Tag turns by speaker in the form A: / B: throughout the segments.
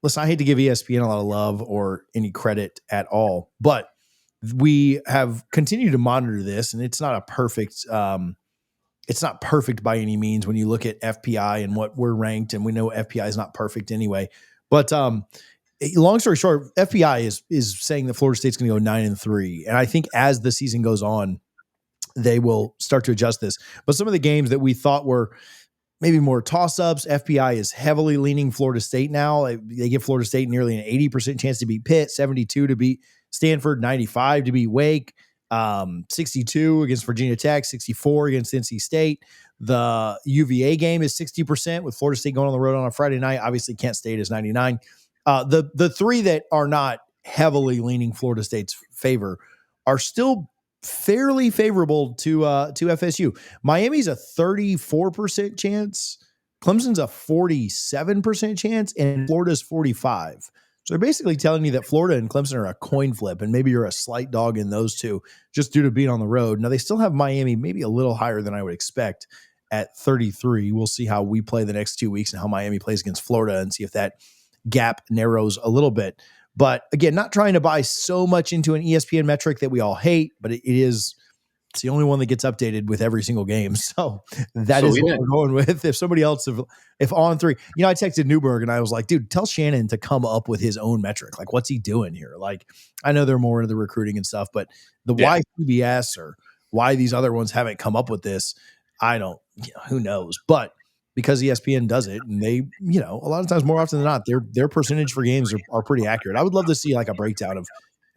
A: listen, I hate to give ESPN a lot of love or any credit at all, but we have continued to monitor this, and it's not perfect by any means when you look at FPI and what we're ranked, and we know FPI is not perfect anyway. But long story short, FPI is saying that Florida State's going to go 9-3, and I think as the season goes on, they will start to adjust this. But some of the games that we thought were maybe more toss-ups, FPI is heavily leaning Florida State now. They give Florida State nearly an 80% chance to beat Pitt, 72 to beat Stanford, 95 to beat Wake, 62 against Virginia Tech, 64 against NC State. The UVA game is 60% with Florida State going on the road on a Friday night. Obviously, Kent State is 99. The three that are not heavily leaning Florida State's favor are still fairly favorable to FSU. Miami's a 34% chance. Clemson's a 47% chance, and Florida's 45%. So they're basically telling you that Florida and Clemson are a coin flip, and maybe you're a slight dog in those two just due to being on the road. Now, they still have Miami maybe a little higher than I would expect at 33. We'll see how we play the next 2 weeks and how Miami plays against Florida and see if that gap narrows a little bit. But again, not trying to buy so much into an ESPN metric that we all hate, but it's the only one that gets updated with every single game. So that is what we're going with. If somebody else, if on three, I texted Newberg and I was like, dude, tell Shannon to come up with his own metric. Like, what's he doing here? Like, I know they're more into the recruiting and stuff, but why CBS or why these other ones haven't come up with this, I don't, who knows? But because ESPN does it, and they, a lot of times, more often than not, their percentage for games are pretty accurate. I would love to see like a breakdown of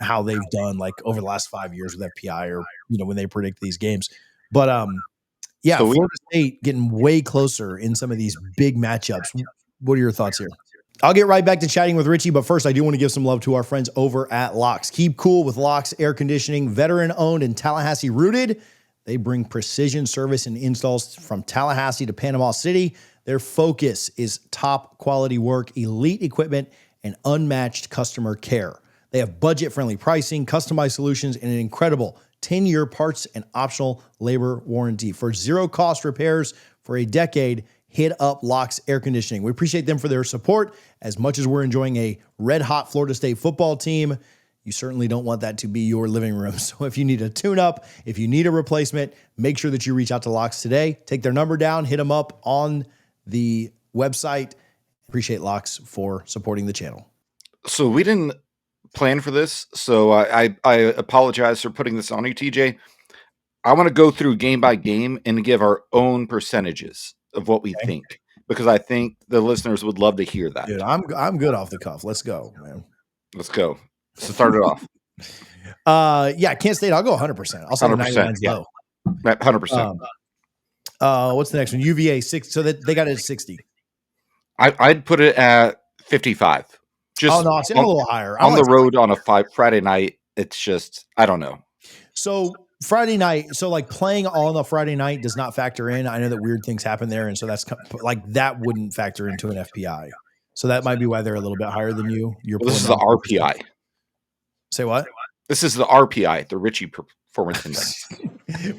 A: how they've done like over the last 5 years with FPI, or when they predict these games. But so Florida State getting way closer in some of these big matchups. What are your thoughts here? I'll get right back to chatting with Richie, but first I do want to give some love to our friends over at Locke's. Keep cool with Locke's Air Conditioning, veteran owned and Tallahassee rooted. They bring precision service and installs from Tallahassee to Panama City. Their focus is top quality work, elite equipment, and unmatched customer care. They have budget-friendly pricing, customized solutions, and an incredible 10-year parts and optional labor warranty. For zero-cost repairs for a decade, hit up Locke's Air Conditioning. We appreciate them for their support. As much as we're enjoying a red-hot Florida State football team, you certainly don't want that to be your living room. So if you need a tune-up, if you need a replacement, make sure that you reach out to Locks today. Take their number down, hit them up on the website. Appreciate Locks for supporting the channel.
B: So we didn't plan for this, so I apologize for putting this on you, TJ. I want to go through game by game and give our own percentages of what we think, because I think the listeners would love to hear that.
A: Dude, I'm good off the cuff. Let's go, man.
B: Let's go. So start it off.
A: Kent State, I'll go 100%. I'll say 99 low.
B: 100%.
A: What's the next one? UVA 6. So that they got it at 60.
B: I'd put it at 55.
A: Just I'll say a little higher.
B: On the road on a Friday night, it's just, I don't know.
A: So Friday night, so like playing on a Friday night does not factor in. I know that weird things happen there, and so that's like that wouldn't factor into an FPI. So that might be why they're a little bit higher than you.
B: This is the RPI.
A: Say what?
B: This is the RPI, the Richie Performance Index.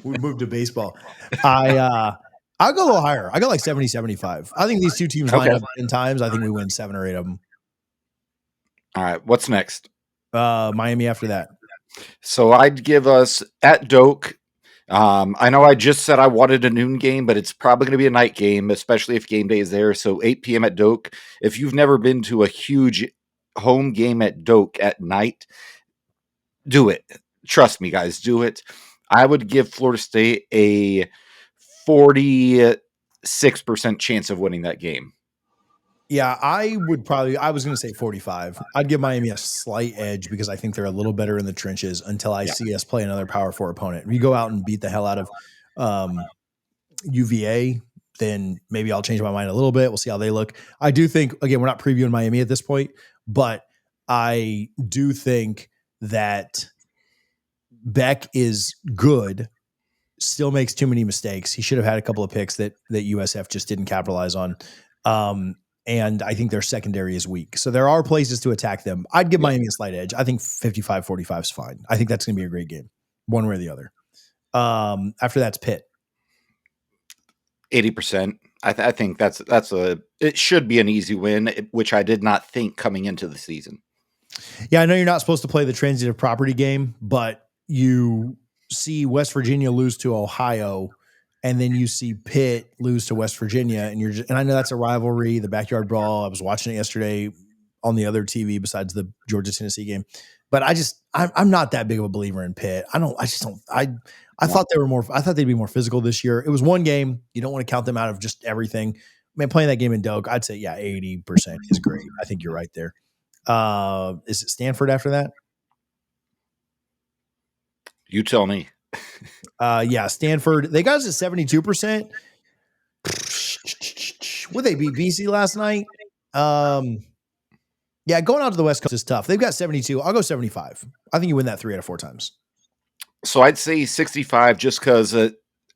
A: We moved to baseball. I'll go a little higher. I go like 70, 75. I think these two teams line up 10 times. I think we win 7 or 8 of them.
B: All right. What's next?
A: Miami after that.
B: So I'd give us at Doak. I know I just said I wanted a noon game, but it's probably going to be a night game, especially if game day is there. So 8 p.m. at Doak. If you've never been to a huge home game at Doak at night, do it. Trust me, guys, do it. I would give Florida State a 46% chance of winning that game.
A: Yeah, I was going to say 45. I'd give Miami a slight edge because I think they're a little better in the trenches until I see us play another Power 4 opponent. If you go out and beat the hell out of UVA, then maybe I'll change my mind a little bit. We'll see how they look. I do think, again, we're not previewing Miami at this point, but I do think that Beck is good, still makes too many mistakes. He should have had a couple of picks that USF just didn't capitalize on. And I think their secondary is weak. So there are places to attack them. I'd give Miami a slight edge. I think 55-45 is fine. I think that's going to be a great game, one way or the other. After that's Pitt.
B: 80%. I think it should be an easy win, which I did not think coming into the season.
A: Yeah, I know you're not supposed to play the transitive property game, but you see West Virginia lose to Ohio, and then you see Pitt lose to West Virginia, and I know that's a rivalry, the backyard brawl. I was watching it yesterday on the other TV besides the Georgia Tennessee game, but I'm not that big of a believer in Pitt. I thought I thought they'd be more physical this year. It was one game. You don't want to count them out of just everything. Man, playing that game in Doak, I'd say 80% is great. I think you're right there. Is it Stanford after that?
B: You tell me.
A: Yeah, Stanford. They got us at 72%. Would they beat BC last night? Yeah, going out to the West Coast is tough. They've got 72. I'll go 75. I think you win that 3 out of 4 times.
B: So I'd say 65 just because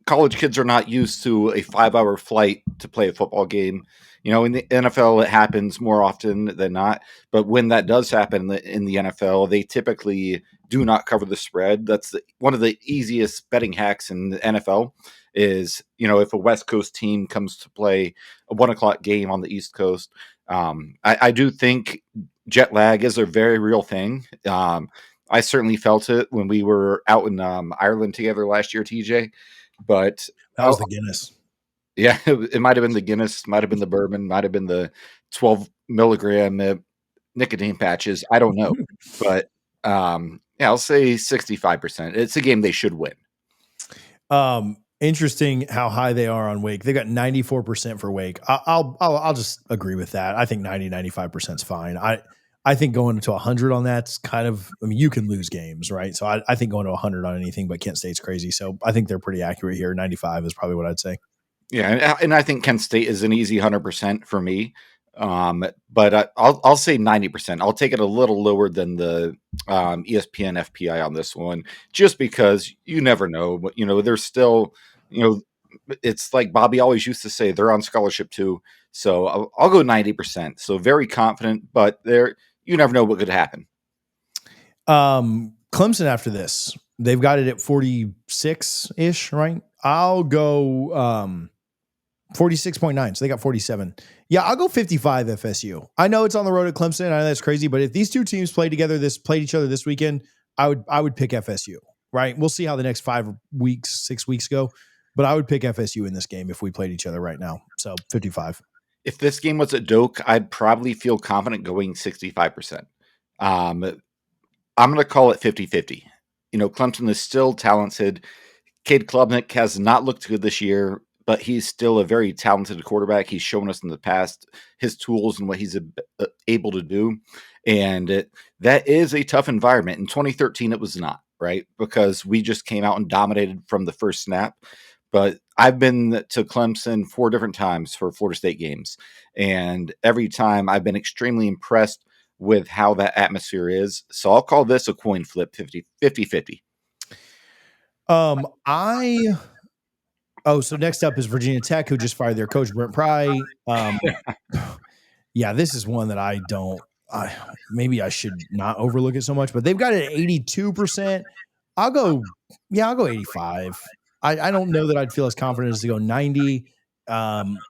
B: college kids are not used to a 5-hour flight to play a football game. In the NFL, it happens more often than not. But when that does happen in the NFL, they typically do not cover the spread. That's one of the easiest betting hacks in the NFL is, if a West Coast team comes to play a 1:00 game on the East Coast. I do think jet lag is a very real thing. I certainly felt it when we were out in Ireland together last year, TJ. But
A: that was the Guinness.
B: Yeah, it might have been the Guinness, might have been the bourbon, might have been the 12 milligram nicotine patches. I don't know. But I'll say 65%. It's a game they should win.
A: Interesting how high they are on Wake. They got 94% for Wake. I'll just agree with that. I think 95% is fine. I think going to 100 on that's kind of, you can lose games, right? So I think going to 100 on anything but Kent State's crazy. So I think they're pretty accurate here. 95 is probably what I'd say.
B: Yeah, and I think Kent State is an easy 100% for me. But I'll say 90%. I'll take it a little lower than the ESPN FPI on this one, just because you never know. But there's still, it's like Bobby always used to say, they're on scholarship too. So I'll go 90%. So very confident, but you never know what could happen.
A: Clemson after this, they've got it at 46-ish, right? I'll go 46.9. So they got 47. Yeah, I'll go 55 FSU. I know it's on the road at Clemson. I know that's crazy, but if these two teams played each other this weekend, I would pick FSU, right? We'll see how the next 6 weeks go, but I would pick FSU in this game if we played each other right now. So 55.
B: If this game was at Doak, I'd probably feel confident going 65%. I'm going to call it 50-50. Clemson is still talented. Cade Klubnik has not looked good this year, but he's still a very talented quarterback. He's shown us in the past his tools and what he's able to do. And that is a tough environment. In 2013, it was not, right? Because we just came out and dominated from the first snap. But I've been to Clemson 4 different times for Florida State games. And every time I've been extremely impressed with how that atmosphere is. So I'll call this a coin flip 50-50.
A: So next up is Virginia Tech, who just fired their coach, Brent Pry. Yeah, this is one that maybe I should not overlook it so much, but they've got it at 82%. I'll go 85. I don't know that I'd feel as confident as to go 90.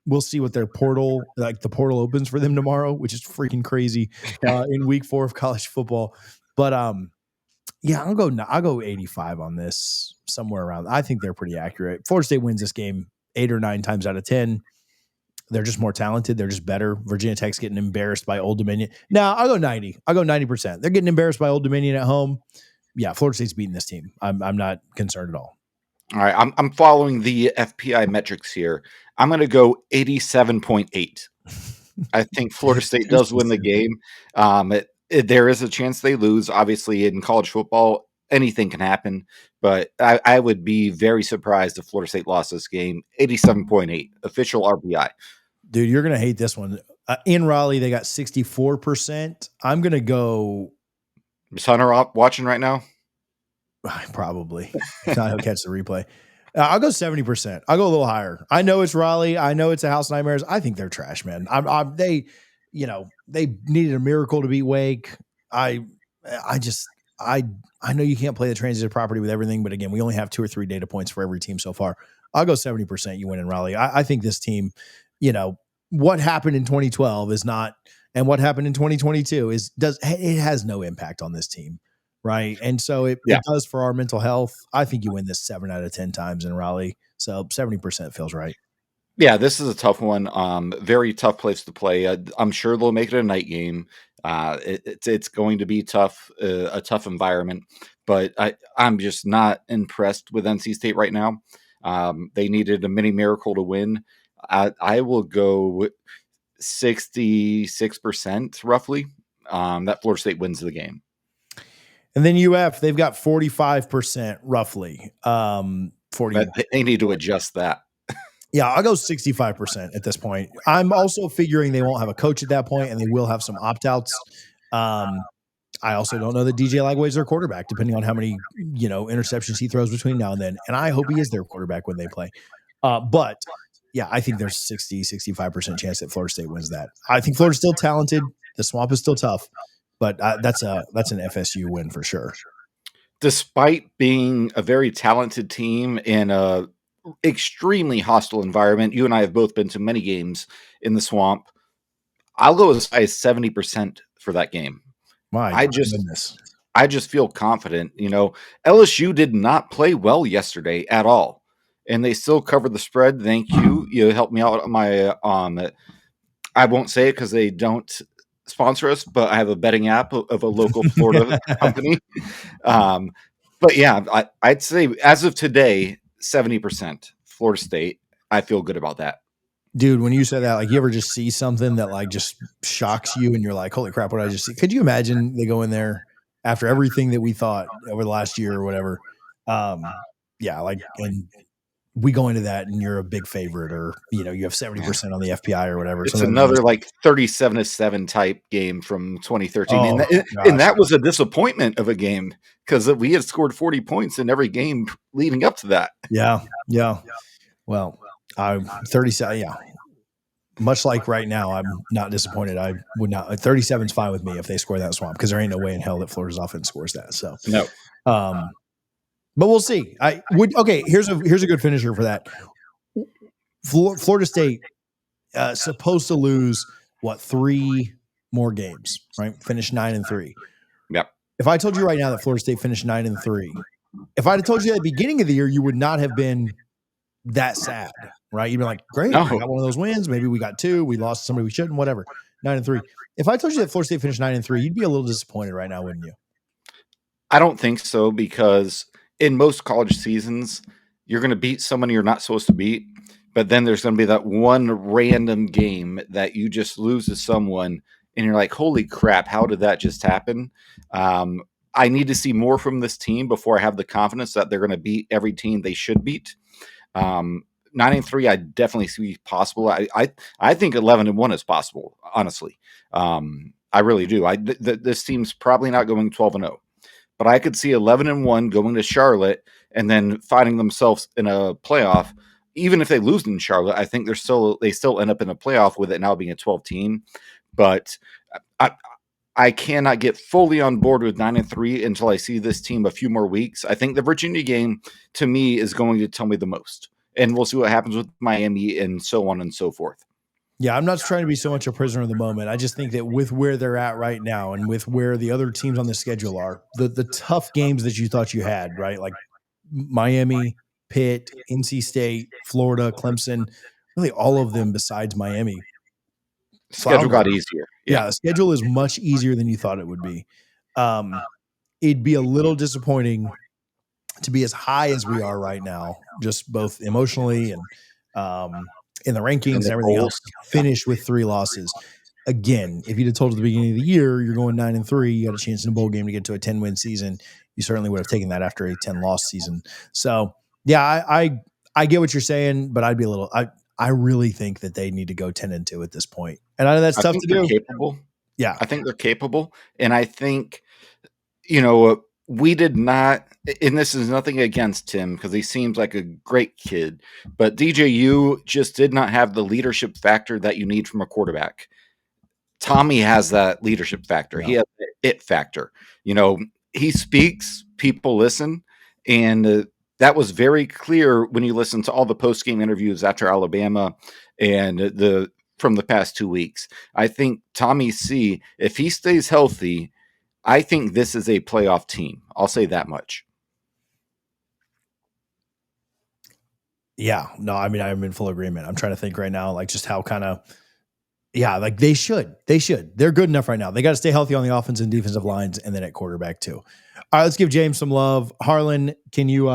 A: We'll see what their portal opens for them tomorrow, which is freaking crazy in week 4 of college football. But I'll go 85 on this, somewhere around. I think they're pretty accurate. Florida State wins this game 8 or 9 times out of 10. They're just more talented. They're just better. Virginia Tech's getting embarrassed by Old Dominion. No, I'll go 90. I'll go 90%. They're getting embarrassed by Old Dominion at home. Yeah, Florida State's beating this team. I'm not concerned at all.
B: All right, I'm following the FPI metrics here. I'm going to go 87.8. I think Florida State does win the game. There is a chance they lose. Obviously, in college football, anything can happen. But I would be very surprised if Florida State lost this game. 87.8, official RPI.
A: Dude, you're going to hate this one. In Raleigh, they got 64%. I'm going to go.
B: Is Hunter watching right now?
A: Probably. If not, he'll catch the replay. I'll go 70%. I'll go a little higher. I know it's Raleigh. I know it's a house of nightmares. I think they're trash, man. They needed a miracle to beat Wake. I know you can't play the transitive property with everything, but again, we only have 2 or 3 data points for every team so far. I'll go 70%. You win in Raleigh. I think this team, what happened in 2012 is not, and what happened in 2022 it has no impact on this team. Right. And so it does for our mental health. I think you win this 7 out of 10 times in Raleigh. So 70% feels right.
B: Yeah, this is a tough one. Very tough place to play. I'm sure they'll make it a night game. It's going to be tough, a tough environment. But I'm just not impressed with NC State right now. They needed a mini miracle to win. I will go 66% roughly that Florida State wins the game.
A: And then UF, they've got 45% roughly. 40.
B: They need to adjust that.
A: Yeah, I'll go 65% at this point. I'm also figuring they won't have a coach at that point, and they will have some opt-outs. I also don't know that DJ Lagway is their quarterback, depending on how many interceptions he throws between now and then. And I hope he is their quarterback when they play. But yeah, I think there's 65% chance that Florida State wins that. I think Florida's still talented. The Swamp is still tough, but that's an FSU win for sure.
B: Despite being a very talented team in a extremely hostile environment, you and I have both been to many games in the Swamp. I'll go as high as 70% for that game. I just feel confident. LSU did not play well yesterday at all, and they still covered the spread. Thank you. You helped me out on my I won't say it because they don't sponsor us, but I have a betting app of a local Florida company. But yeah, I'd say as of today, 70% Florida State. I feel good about that.
A: Dude, when you said that, like, you ever just see something that like just shocks you and you're like, holy crap, what did I just see? Could you imagine they go in there after everything that we thought over the last year or whatever? And we go into that and you're a big favorite, or you have 70% on the FPI or whatever.
B: It's another like 37-7 type game from 2013. And that was a disappointment of a game because we had scored 40 points in every game leading up to that.
A: Yeah. Well, 37. Yeah. Much like right now, I'm not disappointed. I would not. 37 is fine with me if they score that Swamp, because there ain't no way in hell that Florida's offense scores that. So
B: no.
A: But we'll see. Here's a good finisher for that. Florida State supposed to lose 3 more games, right? Finish 9-3.
B: Yep.
A: If I told you right now that Florida State finished 9-3, if I'd have told you at the beginning of the year, you would not have been that sad, right? You'd be like, great, we got one of those wins. Maybe we got 2. We lost somebody we shouldn't, whatever. 9-3. If I told you that Florida State finished 9-3, you'd be a little disappointed right now, wouldn't you?
B: I don't think so, because in most college seasons, you're going to beat someone you're not supposed to beat, but then there's going to be that one random game that you just lose to someone, and you're like, holy crap, how did that just happen? I need to see more from this team before I have the confidence that they're going to beat every team they should beat. 9-3, I definitely see possible. I think 11-1 is possible, honestly. I really do. This team's probably not going 12-0. But I could see 11-1 going to Charlotte and then finding themselves in a playoff. Even if they lose in Charlotte, I think they still end up in a playoff with it now being a 12 team. But I cannot get fully on board with 9-3 until I see this team a few more weeks. I think the Virginia game, to me, is going to tell me the most. And we'll see what happens with Miami and so on and so forth.
A: Yeah, I'm not trying to be so much a prisoner of the moment. I just think that with where they're at right now and with where the other teams on the schedule are, the tough games that you thought you had, right? Like Miami, Pitt, NC State, Florida, Clemson, really all of them besides Miami.
B: Schedule got easier.
A: Yeah, the schedule is much easier than you thought it would be. It'd be a little disappointing to be as high as we are right now, just both emotionally and in the rankings and everything else, finish with 3 losses. Again, if you'd have told at the beginning of the year you're going 9-3, you got a chance in a bowl game to get to a 10-win season, you certainly would have taken that after a 10-loss season. So, yeah, I get what you're saying, but I'd be a little I really think that they need to go 10-2 at this point. And I know that's tough to do.
B: Capable.
A: Yeah.
B: I think they're capable. And I think, we did not, and this is nothing against Tim because he seems like a great kid, but DJU just did not have the leadership factor that you need from a quarterback. Tommy has that leadership factor. Yeah. He has the it factor. He speaks, people listen, and that was very clear when you listen to all the post-game interviews after Alabama and from the past 2 weeks. I think Tommy C, if he stays healthy, I think this is a playoff team. I'll say that much.
A: Yeah, no, I mean, I'm in full agreement. I'm trying to think right now, like just how kind of, yeah, like they should. They're good enough right now. They got to stay healthy on the offense and defensive lines and then at quarterback too. All right, let's give James some love. Harlan, can you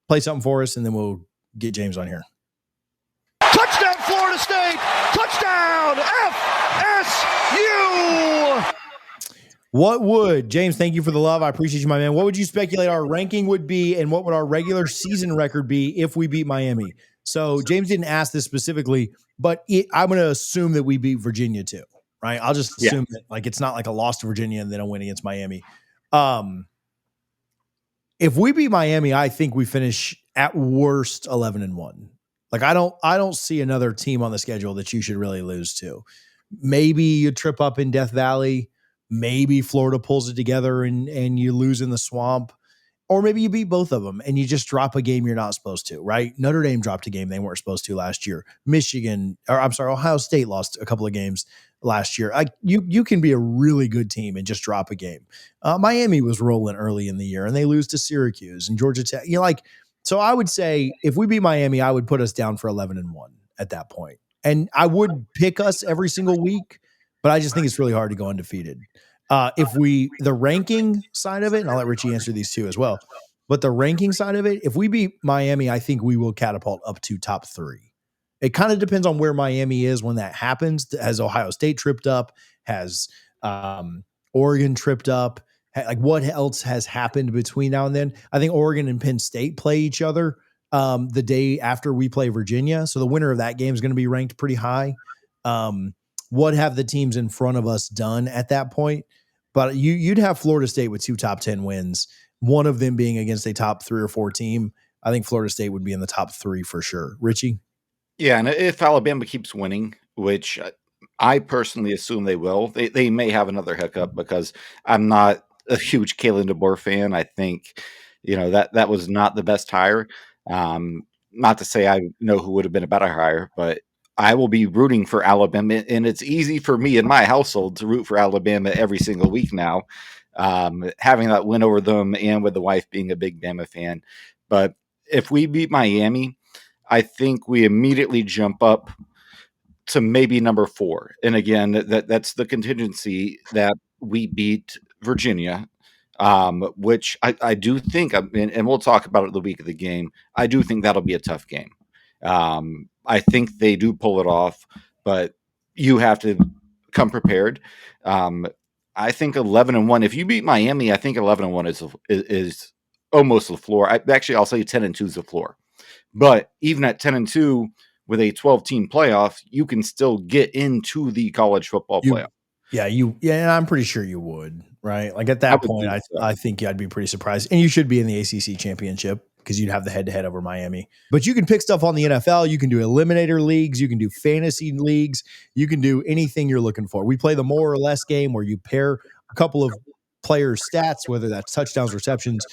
A: play something for us and then we'll get James on here?
C: Touchdown, Florida State! Touchdown, FSU!
A: What would, James, thank you for the love. I appreciate you, my man. What would you speculate our ranking would be and what would our regular season record be if we beat Miami? So James didn't ask this specifically, but I'm going to assume that we beat Virginia too, right? I'll just assume that like it's not like a loss to Virginia and then a win against Miami. If we beat Miami, I think we finish at worst 11-1. Like I don't see another team on the schedule that you should really lose to. Maybe you trip up in Death Valley. Maybe Florida pulls it together and you lose in the swamp. Or maybe you beat both of them and you just drop a game you're not supposed to, right? Notre Dame dropped a game they weren't supposed to last year. Ohio State lost a couple of games last year. You can be a really good team and just drop a game. Miami was rolling early in the year and they lose to Syracuse and Georgia Tech. So I would say if we beat Miami, I would put us down for 11-1 at that point. And I would pick us every single week, but I just think it's really hard to go undefeated. The ranking side of it, and I'll let Richie answer these two as well, but the ranking side of it, if we beat Miami, I think we will catapult up to top 3. It kind of depends on where Miami is when that happens. Has Ohio State tripped up? Has Oregon tripped up? Like what else has happened between now and then? I think Oregon and Penn State play each other the day after we play Virginia. So the winner of that game is going to be ranked pretty high. What have the teams in front of us done at that point? But you'd have Florida State with 2 top 10 wins, one of them being against a top 3 or 4 team. I think Florida State would be in the top 3 for sure. Richie?
B: Yeah, and if Alabama keeps winning, which I personally assume they will, they may have another hiccup because I'm not a huge Kalen DeBoer fan. I think, that was not the best hire. Not to say I know who would have been a better hire, but I will be rooting for Alabama, and it's easy for me in my household to root for Alabama every single week now, having that win over them and with the wife being a big Bama fan. But if we beat Miami, I think we immediately jump up to maybe number 4. And again, that's the contingency that we beat Virginia, which I do think, and we'll talk about it the week of the game. I do think that'll be a tough game. I think they do pull it off, but you have to come prepared. I think 11-1. If you beat Miami, I think 11-1 is almost the floor. I'll say 10-2 is the floor. But even at 10-2 with a 12-team playoff, you can still get into the college football playoff.
A: And I'm pretty sure you would, right? Like at that point, I think I'd be pretty surprised. And you should be in the ACC championship because you'd have the head-to-head over Miami. But you can pick stuff on the NFL. You can do eliminator leagues. You can do fantasy leagues. You can do anything you're looking for. We play the more or less game where you pair a couple of players' stats, whether that's touchdowns, receptions,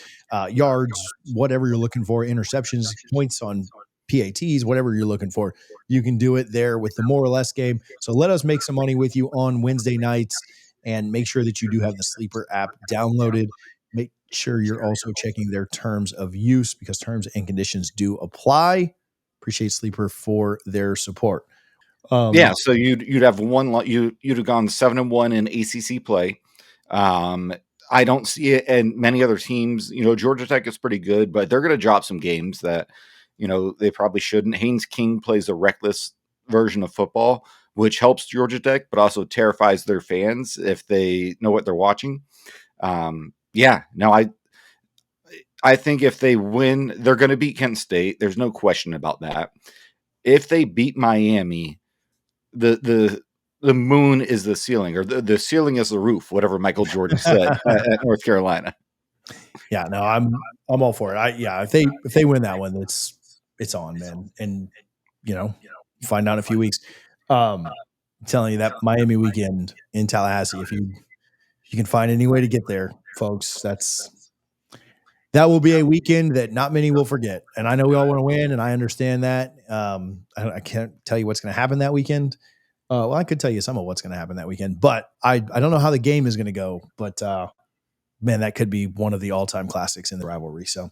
A: yards, whatever you're looking for, interceptions, points on PATs, whatever you're looking for. You can do it there with the more or less game. So let us make some money with you on Wednesday nights, and make sure that you do have the Sleeper app downloaded. Make sure you're also checking their terms of use because terms and conditions do apply. Appreciate Sleeper for their support.
B: So you'd have you'd have gone 7-1 in ACC play. I don't see it, and many other teams. Georgia Tech is pretty good, but they're going to drop some games that they probably shouldn't. Haynes King plays a reckless version of football, which helps Georgia Tech, but also terrifies their fans if they know what they're watching. I think if they win, they're going to beat Kent State. There's no question about that. If they beat Miami, the moon is the ceiling, or the ceiling is the roof, whatever Michael Jordan said at North Carolina.
A: Yeah, no, I'm all for it. If they win that one, it's on, man. And find out in a few weeks. I'm telling you that Miami weekend in Tallahassee, if you can find any way to get there, folks, that will be a weekend that not many will forget. And I know we all want to win, and I understand that. I can't tell you what's going to happen that weekend. Well, I could tell you some of what's going to happen that weekend, but I don't know how the game is going to go. But man, that could be one of the all-time classics in the rivalry. So